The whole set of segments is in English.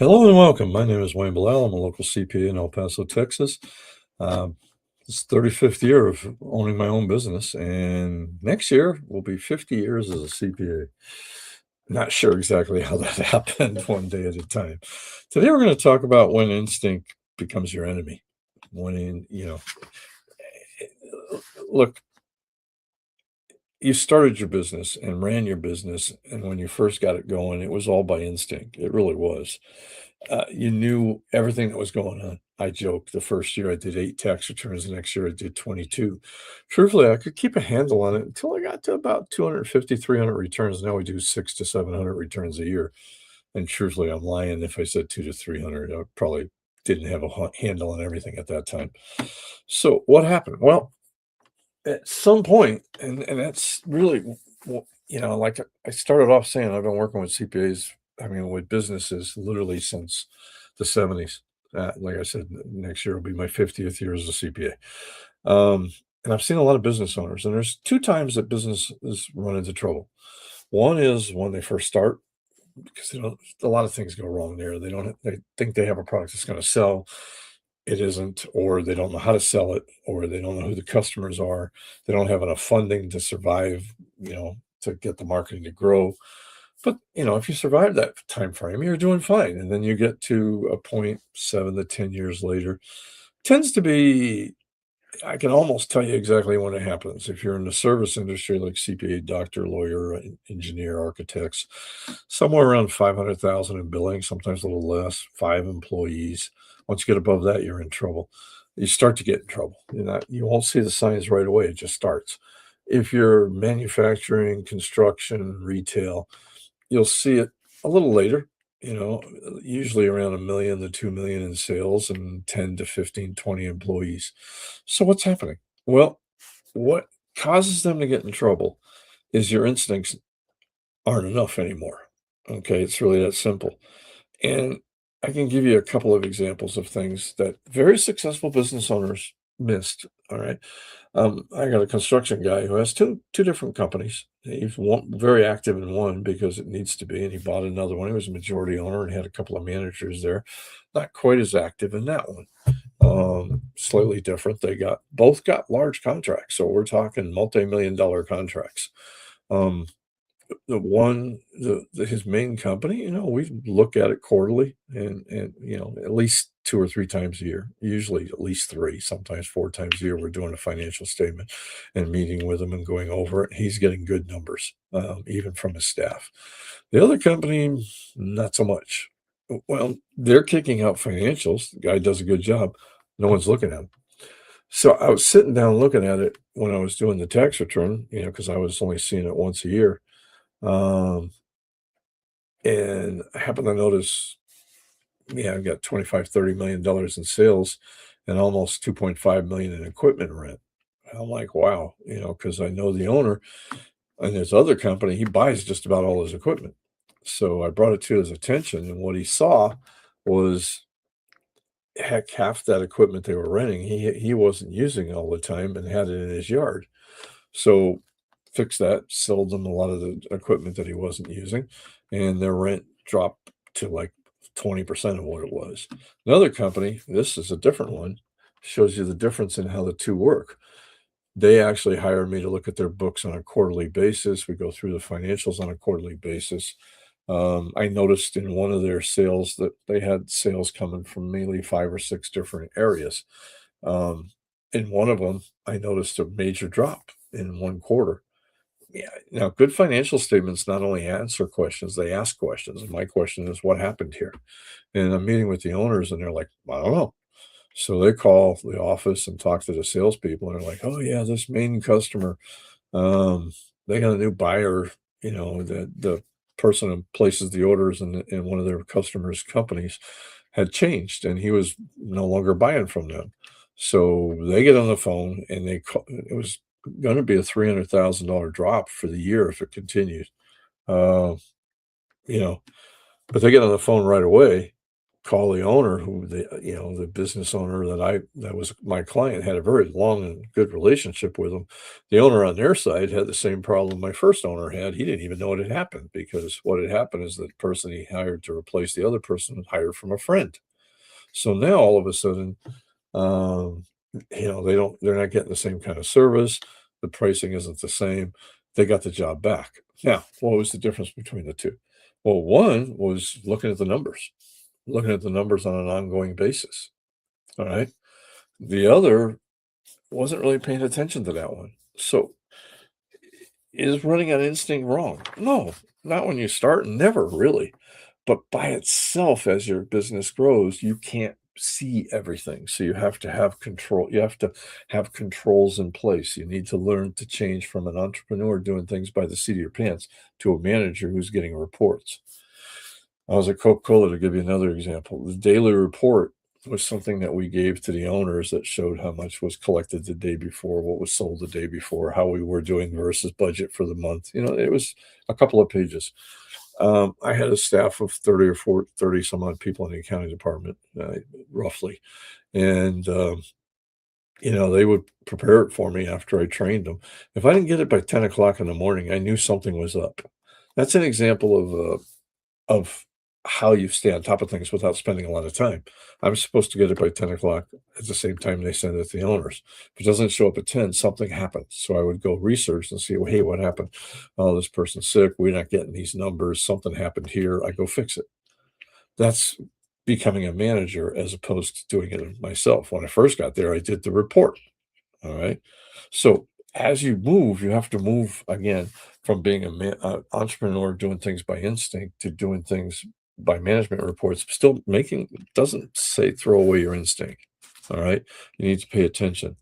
Hello and welcome. My name is Wayne Belisle. I'm a local CPA in El Paso, Texas. Um, It's 35th year of owning my own business, and next year will be 50 years as a CPA. Not sure exactly how that happened, one day at a time. Today we're going to talk about when instinct becomes your enemy. Look, you started your business and ran your business, and when you first got it going, it was all by instinct. It really was. You knew everything that was going on. I joke the first year I did 8 tax returns, the next year I did 22. Truthfully, I could keep a handle on it until I got to about 250, 300 returns. Now we do 6 to 700 returns a year. And truthfully, I'm lying if I said 2 to 300. I probably didn't have a handle on everything at that time. So what happened? Well, at some point, and that's really, like I started off saying, I've been working with CPAs, I mean, with businesses literally since the 70s. Like I said, next year will be my 50th year as a CPA. And I've seen a lot of business owners, and there's two times that businesses run into trouble. One is when they first start, because a lot of things go wrong there. They think they have a product that's going to sell. It isn't, or they don't know how to sell it, or they don't know who the customers are. They don't have enough funding to survive, to get the marketing to grow. But if you survive that time frame, you're doing fine. And then you get to a point 7 to 10 years later. Tends to be, I can almost tell you exactly when it happens. If you're in the service industry, like CPA, doctor, lawyer, engineer, architects, somewhere around 500,000 in billing, sometimes a little less, 5 employees. Once you get above that, you're in trouble. You start to get in trouble. You won't see the signs right away. It just starts. If you're manufacturing, construction, retail, you'll see it a little later, usually around 1 million to 2 million in sales and 10 to 15, 20 employees. So what's happening? Well, what causes them to get in trouble is your instincts aren't enough anymore. Okay, it's really that simple. And I can give you a couple of examples of things that very successful business owners missed. All right. I got a construction guy who has two different companies. He's very active in one because it needs to be, and he bought another one. He was a majority owner and had a couple of managers there. Not quite as active in that one. Slightly different. They both got large contracts, so we're talking multi-million dollar contracts. Um, his main company, we look at it quarterly and at least 2 or 3 times a year, usually at least three, sometimes 4 times a year. We're doing a financial statement and meeting with him and going over it. He's getting good numbers, even from his staff. The other company, not so much. Well, they're kicking out financials. The guy does a good job. No one's looking at him. So I was sitting down looking at it when I was doing the tax return, because I was only seeing it once a year. Um, and I happened to notice, yeah, I've got 25, $30 million in sales and almost 2.5 million in equipment rent. I'm like, wow, because I know the owner and his other company, he buys just about all his equipment. So I brought it to his attention, and what he saw was, heck, half that equipment they were renting, he wasn't using all the time and had it in his yard. So fixed that, sold them a lot of the equipment that he wasn't using, and their rent dropped to like 20% of what it was. Another company, this is a different one, shows you the difference in how the two work. They actually hired me to look at their books on a quarterly basis. We go through the financials on a quarterly basis. I noticed in one of their sales that they had sales coming from mainly 5 or 6 different areas. Um, in one of them, I noticed a major drop in one quarter. Yeah. Now, good financial statements not only answer questions, they ask questions. And my question is, what happened here? And I'm meeting with the owners, and they're like, I don't know. So they call the office and talk to the salespeople, and they're like, oh, yeah, this main customer, um, they got a new buyer, the person who places the orders in one of their customers' companies had changed, and he was no longer buying from them. So they get on the phone, and they call, it was going to be a $300,000 drop for the year if it continued. Uh, you know, but they get on the phone right away, call the owner who the business owner that was my client, had a very long and good relationship with him. The owner on their side had the same problem my first owner had. He didn't even know what had happened, because what had happened is the person he hired to replace the other person was hired from a friend. So now all of a sudden, um, they're not getting the same kind of service. The pricing isn't the same. They got the job back. Now, what was the difference between the two? Well, one was looking at the numbers on an ongoing basis. All right. The other wasn't really paying attention to that one. So, is running on instinct wrong? No, not when you start, never really. But by itself, as your business grows, you can't see everything. So you have to have control. You have to have controls in place. You need to learn to change from an entrepreneur doing things by the seat of your pants to a manager who's getting reports. I was at Coca-Cola, to give you another example. The daily report was something that we gave to the owners that showed how much was collected the day before, what was sold the day before, how we were doing versus budget for the month. It was a couple of pages. I had a staff of 30 some odd people in the accounting department, roughly. And, they would prepare it for me after I trained them. If I didn't get it by 10 o'clock in the morning, I knew something was up. That's an example of how you stay on top of things without spending a lot of time. I'm supposed to get it by 10 o'clock at the same time they send it to the owners. If it doesn't show up at 10, something happens. So I would go research and see, well, hey, what happened? Oh, this person's sick. We're not getting these numbers. Something happened here. I go fix it. That's becoming a manager as opposed to doing it myself. When I first got there, I did the report. All right. So as you move, you have to move again from being entrepreneur doing things by instinct to doing things by management reports. Still making doesn't say throw away your instinct. All right. You need to pay attention.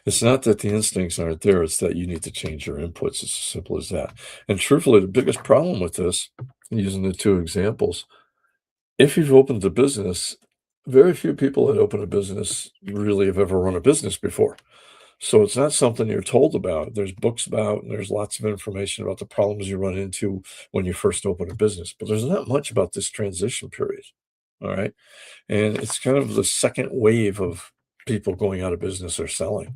It's not that the instincts aren't there, it's that you need to change your inputs. It's as simple as that. And truthfully, the biggest problem with this, using the two examples, if you've opened a business, very few people that open a business really have ever run a business before. So it's not something you're told about. There's books about, and there's lots of information about the problems you run into when you first open a business, but there's not much about this transition period. All right. And it's kind of the second wave of people going out of business or selling.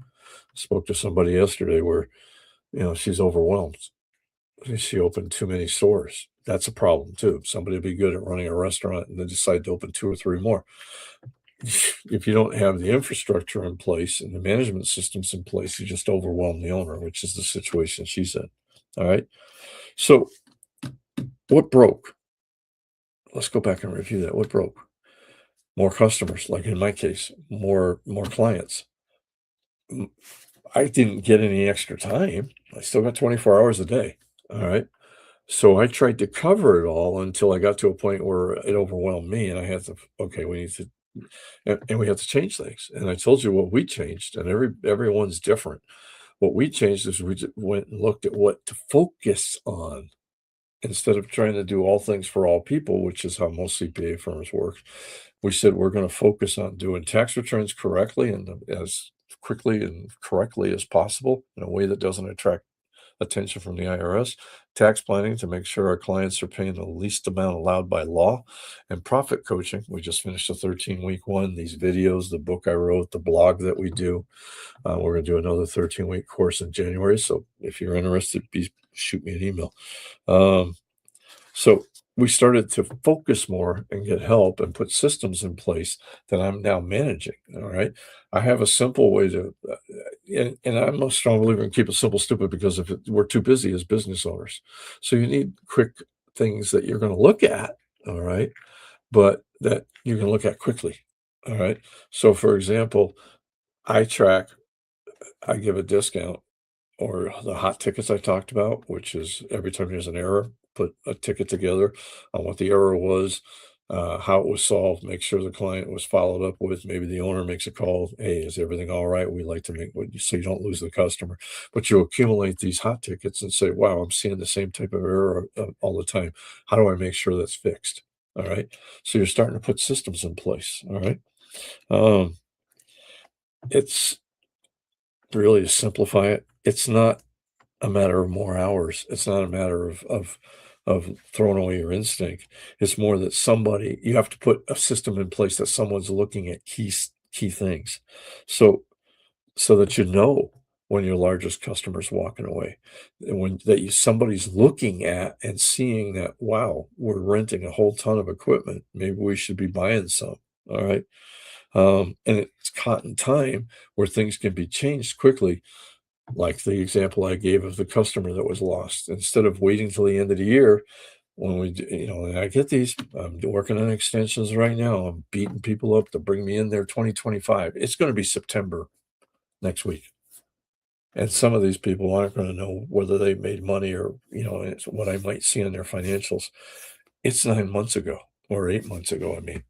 Spoke to somebody yesterday where, she's overwhelmed. She opened too many stores. That's a problem too. Somebody would be good at running a restaurant and then decide to open two or three more. If you don't have the infrastructure in place and the management systems in place, you just overwhelm the owner, which is the situation she's in. All right. So what broke? Let's go back and review that. What broke? More customers, like in my case, more clients. I didn't get any extra time. I still got 24 hours a day. All right. So I tried to cover it all until I got to a point where it overwhelmed me, and I had to, okay, we need to, and we have to change things. And I told you what we changed, and everyone's different. What we changed is we just went and looked at what to focus on instead of trying to do all things for all people, which is how most CPA firms work. We said we're going to focus on doing tax returns correctly and as quickly and correctly as possible in a way that doesn't attract attention from the IRS, tax planning to make sure our clients are paying the least amount allowed by law, and profit coaching. We just finished a 13-week one, these videos, the book I wrote, the blog that we do. We're going to do another 13-week course in January. So if you're interested, shoot me an email. So we started to focus more and get help and put systems in place that I'm now managing. All right. I have a simple way to, and I'm a strong believer in keep it simple, stupid, because if we're too busy as business owners. So you need quick things that you're going to look at. All right. But that you can look at quickly. All right. So for example, I give a discount or the hot tickets I talked about, which is every time there's an error, put a ticket together on what the error was, how it was solved, make sure the client was followed up with. Maybe the owner makes a call. Hey, is everything all right? We like to make what you so you don't lose the customer. But you accumulate these hot tickets and say, wow, I'm seeing the same type of error all the time. How do I make sure that's fixed? All right. So you're starting to put systems in place. All right. Um, it's really to simplify it. It's not a matter of more hours. It's not a matter of of throwing away your instinct. It's more that you have to put a system in place that someone's looking at key things. So so that you know when your largest customer's walking away, and when that you somebody's looking at and seeing that, wow, we're renting a whole ton of equipment. Maybe we should be buying some. All right. And it's caught in time where things can be changed quickly, like the example I gave of the customer that was lost. Instead of waiting till the end of the year, when and I get these, I'm working on extensions right now. I'm beating people up to bring me in there 2025. It's going to be September next week. And some of these people aren't going to know whether they made money or, it's what I might see in their financials. It's 9 months ago or 8 months ago. I mean,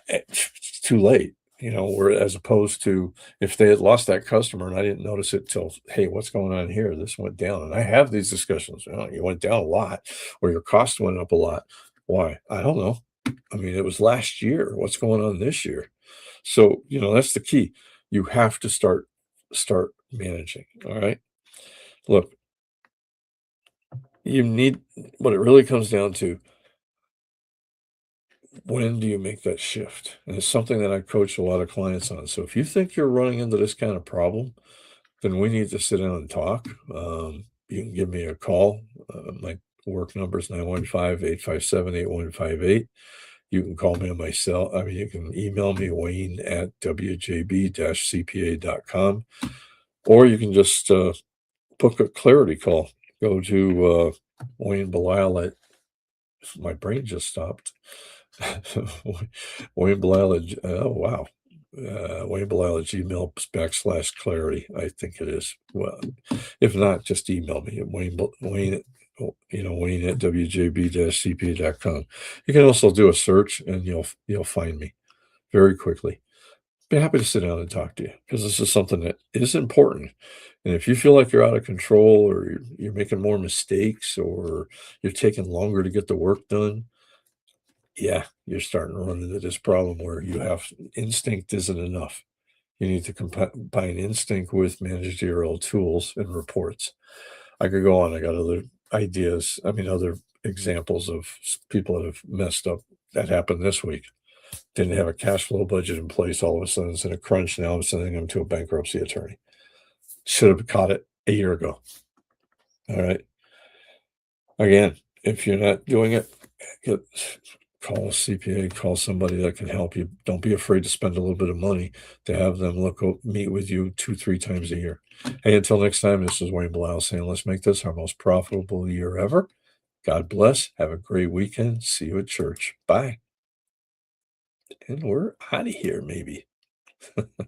it's too late, where as opposed to if they had lost that customer and I didn't notice it till, hey, what's going on here? This went down. And I have these discussions. You went down a lot or your cost went up a lot. Why? I don't know. I mean, it was last year. What's going on this year? So, that's the key. You have to start managing. All right. Look, you need what it really comes down to, when do you make that shift? And it's something that I coach a lot of clients on. So if you think you're running into this kind of problem, then we need to sit down and talk. You can give me a call. My work number is 915-857-8158. You can call me on my cell. I mean, you can email me, Wayne at wjb-cpa.com, or you can just book a clarity call. Go to Wayne Belisle at, my brain just stopped. Wayne Belisle oh wow. Wayne Belisle at gmail.com/clarity, I think it is. Well, if not, just email me at Wayne at wjb-cpa.com. You can also do a search and you'll find me very quickly. Be happy to sit down and talk to you because this is something that is important. And if you feel like you're out of control or you're making more mistakes or you're taking longer to get the work done, yeah, you're starting to run into this problem where you have instinct isn't enough. You need to combine instinct with managerial tools and reports. I could go on. I got other ideas. I mean, other examples of people that have messed up that happened this week. Didn't have a cash flow budget in place. All of a sudden, it's in a crunch. Now I'm sending them to a bankruptcy attorney. Should have caught it a year ago. All right. Again, if you're not doing it, get, call a CPA, call somebody that can help you. Don't be afraid to spend a little bit of money to have them meet with you 2-3 times a year. Hey, until next time, this is Wayne Belisle saying, let's make this our most profitable year ever. God bless. Have a great weekend. See you at church. Bye. And we're out of here, maybe.